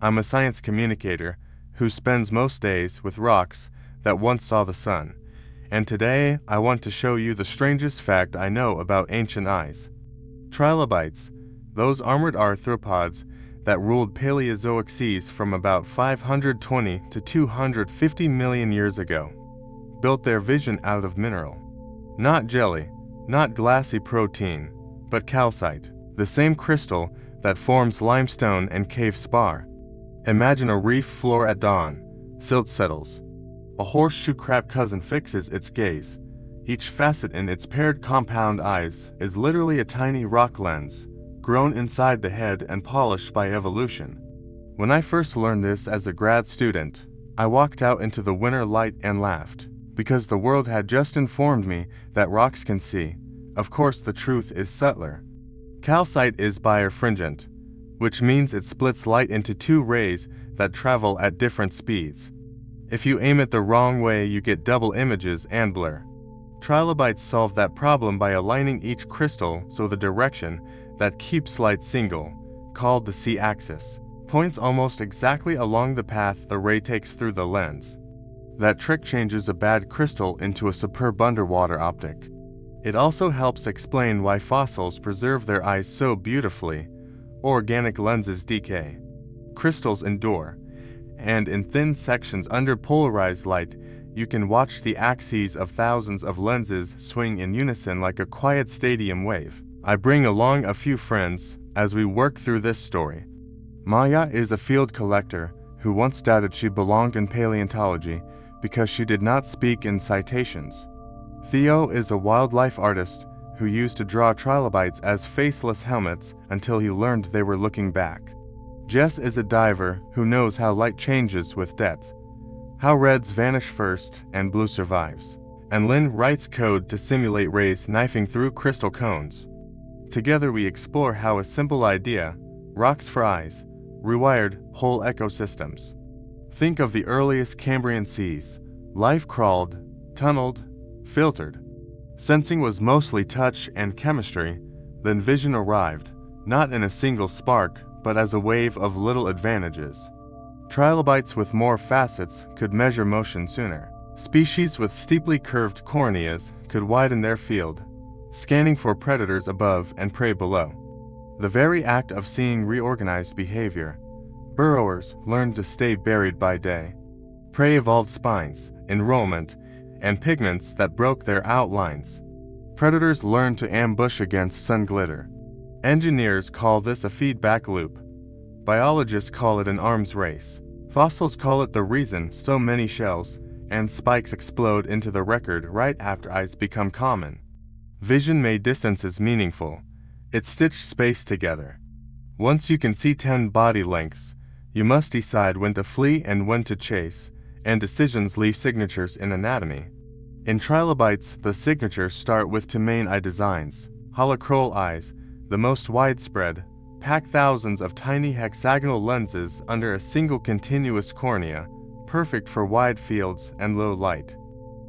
I'm a science communicator who spends most days with rocks that once saw the sun. And today I want to show you the strangest fact I know about ancient eyes. Trilobites, those armored arthropods that ruled Paleozoic seas from about 520 to 250 million years ago, built their vision out of mineral. Not jelly, not glassy protein, but calcite, the same crystal that forms limestone and cave spar. Imagine a reef floor at dawn, silt settles. A horseshoe crab cousin fixes its gaze. Each facet in its paired compound eyes is literally a tiny rock lens, grown inside the head and polished by evolution. When I first learned this as a grad student, I walked out into the winter light and laughed, because the world had just informed me that rocks can see. Of course, the truth is subtler. Calcite is birefringent, which means it splits light into two rays that travel at different speeds. If you aim it the wrong way, you get double images and blur. Trilobites solve that problem by aligning each crystal so the direction that keeps light single, called the C-axis, points almost exactly along the path the ray takes through the lens. That trick changes a bad crystal into a superb underwater optic. It also helps explain why fossils preserve their eyes so beautifully. Organic lenses decay. Crystals endure. And in thin sections under polarized light, you can watch the axes of thousands of lenses swing in unison like a quiet stadium wave. I bring along a few friends as we work through this story. Maya is a field collector who once doubted she belonged in paleontology because she did not speak in citations. Theo is a wildlife artist who used to draw trilobites as faceless helmets until he learned they were looking back. Jess is a diver who knows how light changes with depth, how reds vanish first and blue survives. And Lynn writes code to simulate rays knifing through crystal cones. Together we explore how a simple idea, rocks for eyes, rewired whole ecosystems. Think of the earliest Cambrian seas. Life crawled, tunneled, filtered. Sensing was mostly touch and chemistry, then vision arrived, not in a single spark, but as a wave of little advantages. Trilobites with more facets could measure motion sooner. Species with steeply curved corneas could widen their field, scanning for predators above and prey below. The very act of seeing reorganized behavior. Burrowers learned to stay buried by day. Prey evolved spines, enrollment, and pigments that broke their outlines. Predators learned to ambush against sun glitter. Engineers call this a feedback loop. Biologists call it an arms race. Fossils call it the reason so many shells and spikes explode into the record right after eyes become common. Vision made distances meaningful. It stitched space together. Once you can see 10 body lengths, you must decide when to flee and when to chase, and decisions leave signatures in anatomy. In trilobites, the signatures start with two main eye designs. Holochrol eyes, the most widespread, pack thousands of tiny hexagonal lenses under a single continuous cornea, perfect for wide fields and low light.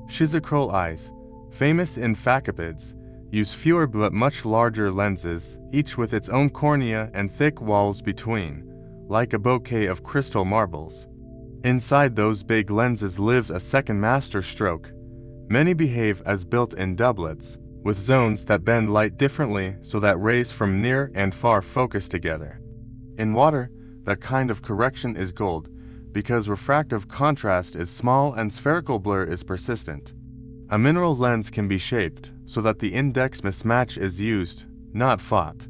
Schizochrol eyes, famous in phacopods, use fewer but much larger lenses, each with its own cornea and thick walls between, like a bouquet of crystal marbles. Inside those big lenses lives a second master stroke. Many behave as built-in doublets, with zones that bend light differently so that rays from near and far focus together. In water, that kind of correction is gold, because refractive contrast is small and spherical blur is persistent. A mineral lens can be shaped so that the index mismatch is used, not fought.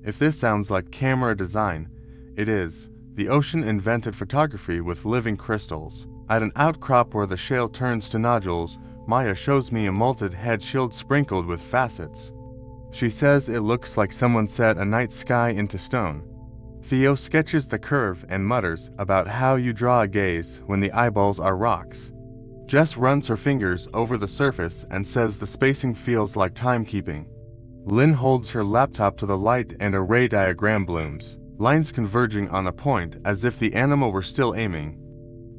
If this sounds like camera design, it is. The ocean invented photography with living crystals. At an outcrop where the shale turns to nodules, Maya shows me a molted head shield sprinkled with facets. She says it looks like someone set a night sky into stone. Theo sketches the curve and mutters about how you draw a gaze when the eyeballs are rocks. Jess runs her fingers over the surface and says the spacing feels like timekeeping. Lynn holds her laptop to the light and a ray diagram blooms, lines converging on a point as if the animal were still aiming.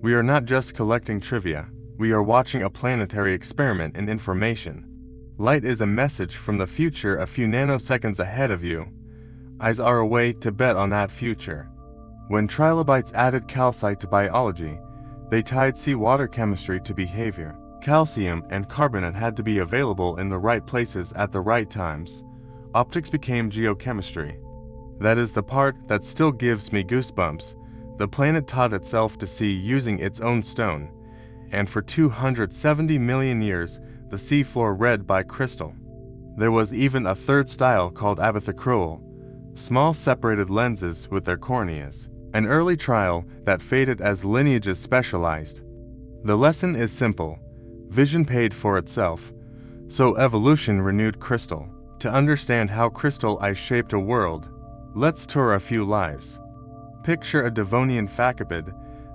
We are not just collecting trivia, we are watching a planetary experiment in information. Light is a message from the future a few nanoseconds ahead of you. Eyes are a way to bet on that future. When trilobites added calcite to biology, they tied seawater chemistry to behavior. Calcium and carbonate had to be available in the right places at the right times. Optics became geochemistry. That is the part that still gives me goosebumps. The planet taught itself to see using its own stone, and for 270 million years, the seafloor read by crystal. There was even a third style called abathocrual, small separated lenses with their corneas, an early trial that faded as lineages specialized. The lesson is simple. Vision paid for itself, so evolution renewed crystal. To understand how crystal eyes shaped a world, let's tour a few lives. Picture a Devonian faciped,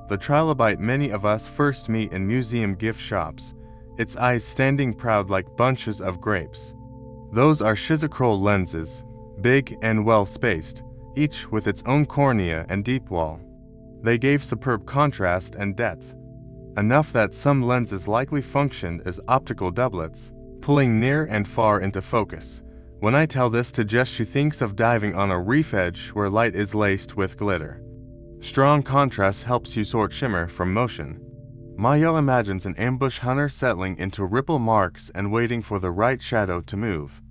the trilobite many of us first meet in museum gift shops, its eyes standing proud like bunches of grapes. Those are schizochrol lenses, big and well-spaced, each with its own cornea and deep wall. They gave superb contrast and depth, enough that some lenses likely functioned as optical doublets, pulling near and far into focus. When I tell this to Jess, she thinks of diving on a reef edge where light is laced with glitter. Strong contrast helps you sort shimmer from motion. Mayo imagines an ambush hunter settling into ripple marks and waiting for the right shadow to move.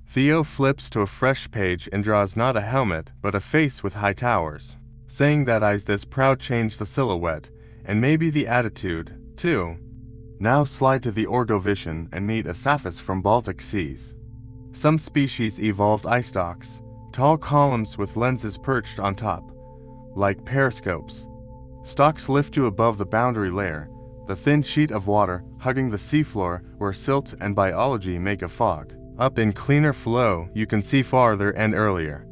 Theo flips to a fresh page and draws not a helmet, but a face with high towers, saying that eyes this proud change the silhouette, and maybe the attitude, too. Now slide to the Ordovician and meet a Saphis from Baltic seas. Some species evolved eye stalks, tall columns with lenses perched on top, like periscopes. Stalks lift you above the boundary layer, the thin sheet of water hugging the seafloor where silt and biology make a fog. Up in cleaner flow, you can see farther and earlier.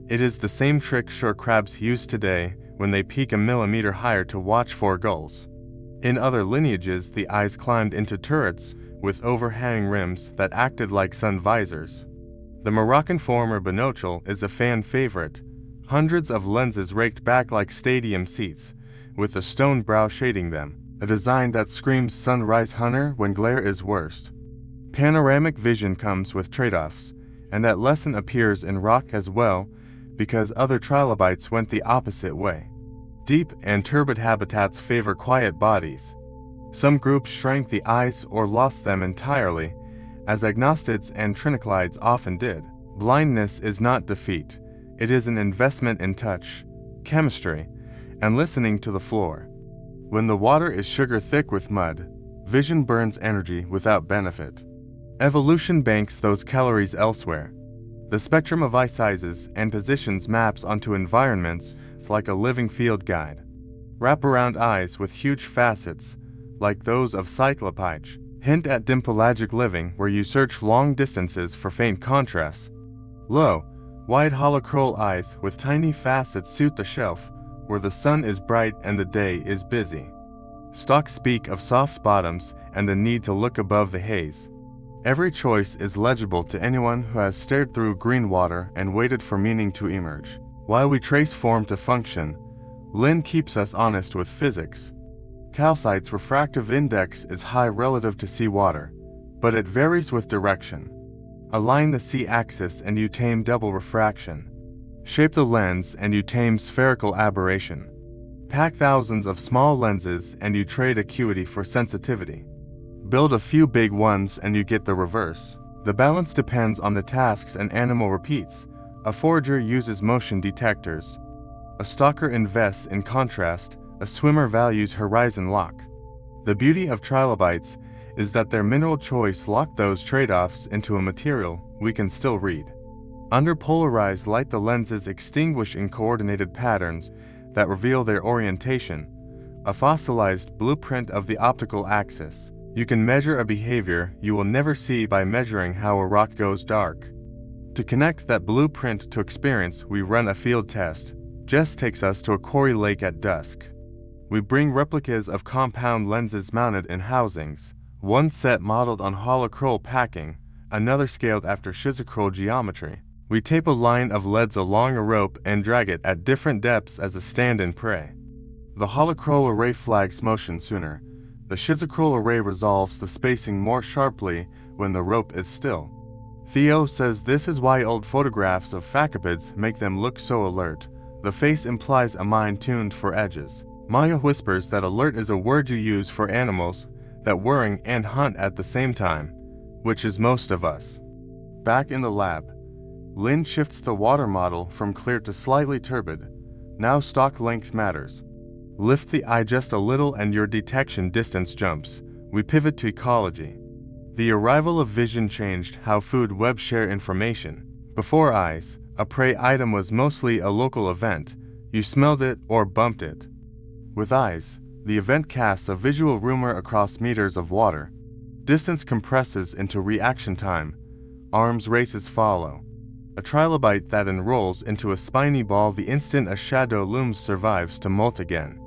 It is the same trick shore crabs use today when they peek a millimeter higher to watch for gulls. In other lineages, the eyes climbed into turrets with overhanging rims that acted like sun visors. The Moroccan former binocle is a fan favorite, hundreds of lenses raked back like stadium seats, with a stone brow shading them, a design that screams sunrise hunter when glare is worst. Panoramic vision comes with trade-offs, and that lesson appears in rock as well, because other trilobites went the opposite way. Deep and turbid habitats favor quiet bodies. Some groups shrank the eyes or lost them entirely, as agnostids and trinoclides often did. Blindness is not defeat. It is an investment in touch, chemistry, and listening to the floor. When the water is sugar thick with mud, vision burns energy without benefit. Evolution banks those calories elsewhere. The spectrum of eye sizes and positions maps onto environments like a living field guide. Wraparound eyes with huge facets, like those of Cyclopyge, hint at dimpelagic living where you search long distances for faint contrasts. Low, wide holochrol eyes with tiny facets suit the shelf, where the sun is bright and the day is busy. Stalks speak of soft bottoms and the need to look above the haze. Every choice is legible to anyone who has stared through green water and waited for meaning to emerge. While we trace form to function, Lin keeps us honest with physics. Calcite's refractive index is high relative to seawater, but it varies with direction. Align the C-axis and you tame double refraction. Shape the lens and you tame spherical aberration. Pack thousands of small lenses and you trade acuity for sensitivity. Build a few big ones and you get the reverse. The balance depends on the tasks an animal repeats. A forager uses motion detectors. A stalker invests in contrast. A swimmer values horizon lock. The beauty of trilobites is that their mineral choice locked those trade-offs into a material we can still read. Under polarized light, the lenses extinguish in coordinated patterns that reveal their orientation, a fossilized blueprint of the optical axis. You can measure a behavior you will never see by measuring how a rock goes dark. To connect that blueprint to experience, we run a field test. Jess takes us to a quarry lake at dusk. We bring replicas of compound lenses mounted in housings, one set modeled on holochrol packing, another scaled after schizochrol geometry. We tape a line of leads along a rope and drag it at different depths as a stand-in prey. The holochrol array flags motion sooner. The schizochrol array resolves the spacing more sharply when the rope is still. Theo says this is why old photographs of facipids make them look so alert. The face implies a mind tuned for edges. Maya whispers that alert is a word you use for animals that worry and hunt at the same time, which is most of us. Back in the lab, Lynn shifts the water model from clear to slightly turbid. Now stalk length matters. Lift the eye just a little and your detection distance jumps. We pivot to ecology. The arrival of vision changed how food webs share information. Before eyes, a prey item was mostly a local event. You smelled it or bumped it. With eyes, the event casts a visual rumor across meters of water. Distance compresses into reaction time. Arms races follow. A trilobite that enrolls into a spiny ball the instant a shadow looms survives to molt again.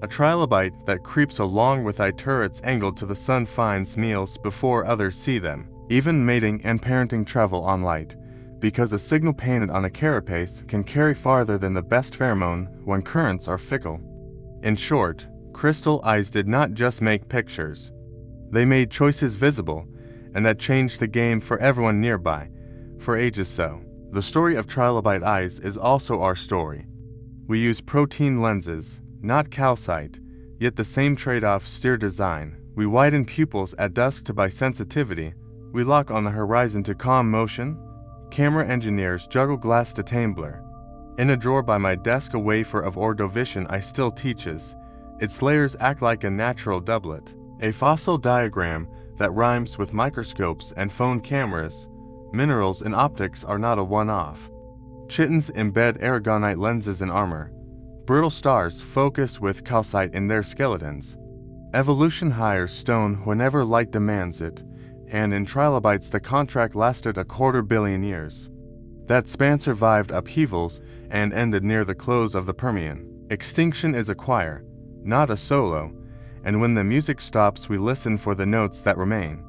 A trilobite that creeps along with eye turrets angled to the sun finds meals before others see them. Even mating and parenting travel on light, because a signal painted on a carapace can carry farther than the best pheromone when currents are fickle. In short, crystal eyes did not just make pictures. They made choices visible, and that changed the game for everyone nearby, for ages so. The story of trilobite eyes is also our story. We use protein lenses, not calcite, yet the same trade-offs steer design. We widen pupils at dusk to buy sensitivity. We lock on the horizon to calm motion. Camera engineers juggle glass to tame blur. In a drawer by my desk a wafer of ordovision I still teaches. Its layers act like a natural doublet. A fossil diagram that rhymes with microscopes and phone cameras. Minerals in optics are not a one-off. Chitons embed aragonite lenses in armor. Brittle stars focus with calcite in their skeletons. Evolution hires stone whenever light demands it, and in trilobites the contract lasted 250 million years. That span survived upheavals and ended near the close of the Permian. Extinction is a choir, not a solo, and when the music stops we listen for the notes that remain.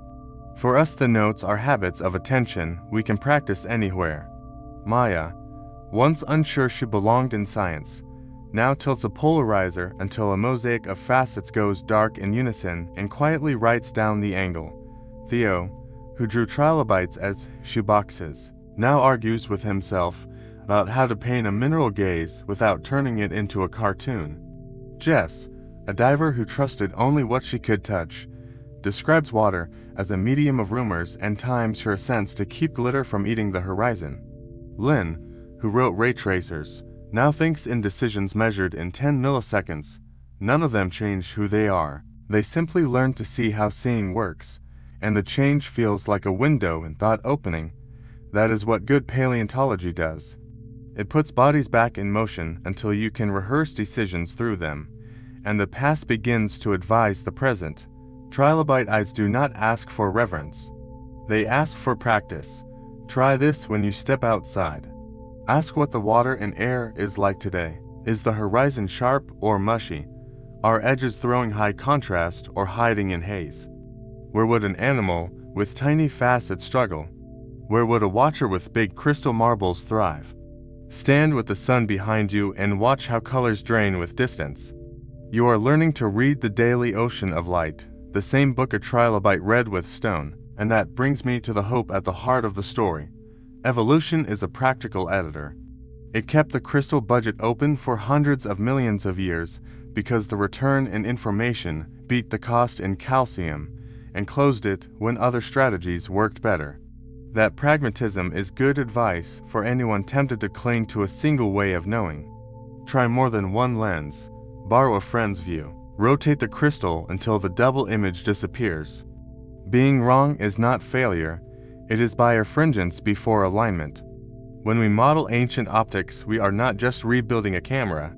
For us the notes are habits of attention we can practice anywhere. Maya, once unsure she belonged in science, now tilts a polarizer until a mosaic of facets goes dark in unison and quietly writes down the angle. Theo, who drew trilobites as shoeboxes, now argues with himself about how to paint a mineral gaze without turning it into a cartoon. Jess, a diver who trusted only what she could touch, describes water as a medium of rumors and times her ascents to keep glitter from eating the horizon. Lynn, who wrote ray tracers, now thinks in decisions measured in 10 milliseconds. None of them change who they are. They simply learn to see how seeing works, and the change feels like a window in thought opening. That is what good paleontology does. It puts bodies back in motion until you can rehearse decisions through them, and the past begins to advise the present. Trilobite eyes do not ask for reverence. They ask for practice. Try this when you step outside. Ask what the water and air is like today. Is the horizon sharp or mushy? Are edges throwing high contrast or hiding in haze? Where would an animal with tiny facets struggle? Where would a watcher with big crystal marbles thrive? Stand with the sun behind you and watch how colors drain with distance. You are learning to read the daily ocean of light, the same book a trilobite read with stone, and that brings me to the hope at the heart of the story. Evolution is a practical editor. It kept the crystal budget open for hundreds of millions of years because the return in information beat the cost in calcium, and closed it when other strategies worked better. That pragmatism is good advice for anyone tempted to cling to a single way of knowing. Try more than one lens. Borrow a friend's view. Rotate the crystal until the double image disappears. Being wrong is not failure. It is by effringence before alignment. When we model ancient optics, we are not just rebuilding a camera.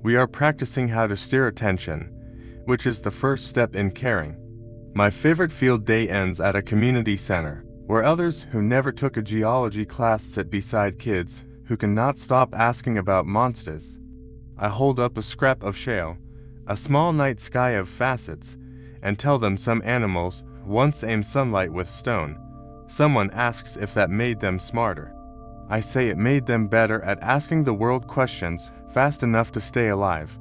We are practicing how to steer attention, which is the first step in caring. My favorite field day ends at a community center, where elders who never took a geology class sit beside kids who cannot stop asking about monsters. I hold up a scrap of shale, a small night sky of facets, and tell them some animals once aimed sunlight with stone. Someone asks if that made them smarter. I say it made them better at asking the world questions fast enough to stay alive,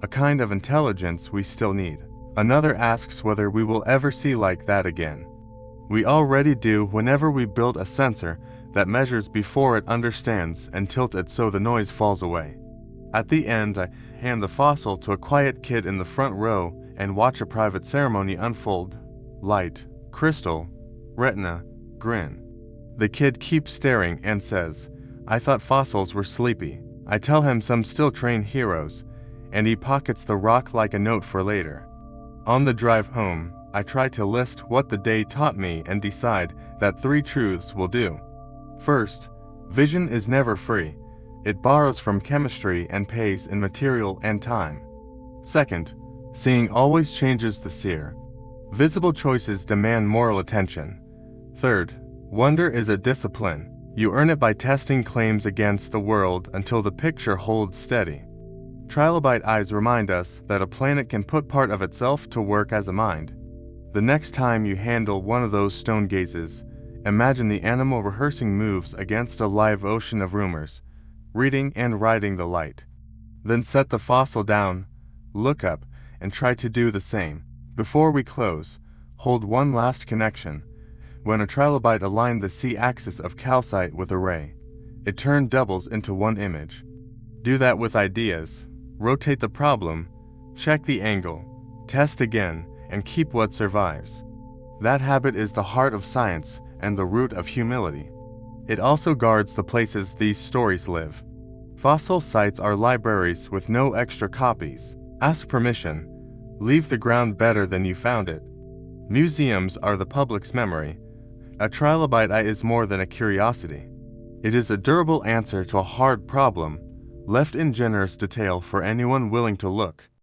a kind of intelligence we still need. Another asks whether we will ever see like that again. We already do whenever we build a sensor that measures before it understands and tilt it so the noise falls away. At the end, I hand the fossil to a quiet kid in the front row and watch a private ceremony unfold. Light, crystal, retina, grin. The kid keeps staring and says, "I thought fossils were sleepy." I tell him some still train heroes, and he pockets the rock like a note for later. On the drive home, I try to list what the day taught me and decide that 3 truths will do. First, vision is never free. It borrows from chemistry and pays in material and time. Second, seeing always changes the seer. Visible choices demand moral attention. Third, wonder is a discipline. You earn it by testing claims against the world until the picture holds steady. Trilobite eyes remind us that a planet can put part of itself to work as a mind. The next time you handle one of those stone gazes, imagine the animal rehearsing moves against a live ocean of rumors, reading and riding the light. Then set the fossil down, look up, and try to do the same. Before we close, hold one last connection. When a trilobite aligned the C-axis of calcite with a ray, it turned doubles into one image. Do that with ideas. Rotate the problem, check the angle, test again, and keep what survives. That habit is the heart of science and the root of humility. It also guards the places these stories live. Fossil sites are libraries with no extra copies. Ask permission. Leave the ground better than you found it. Museums are the public's memory. A trilobite eye is more than a curiosity. It is a durable answer to a hard problem, left in generous detail for anyone willing to look.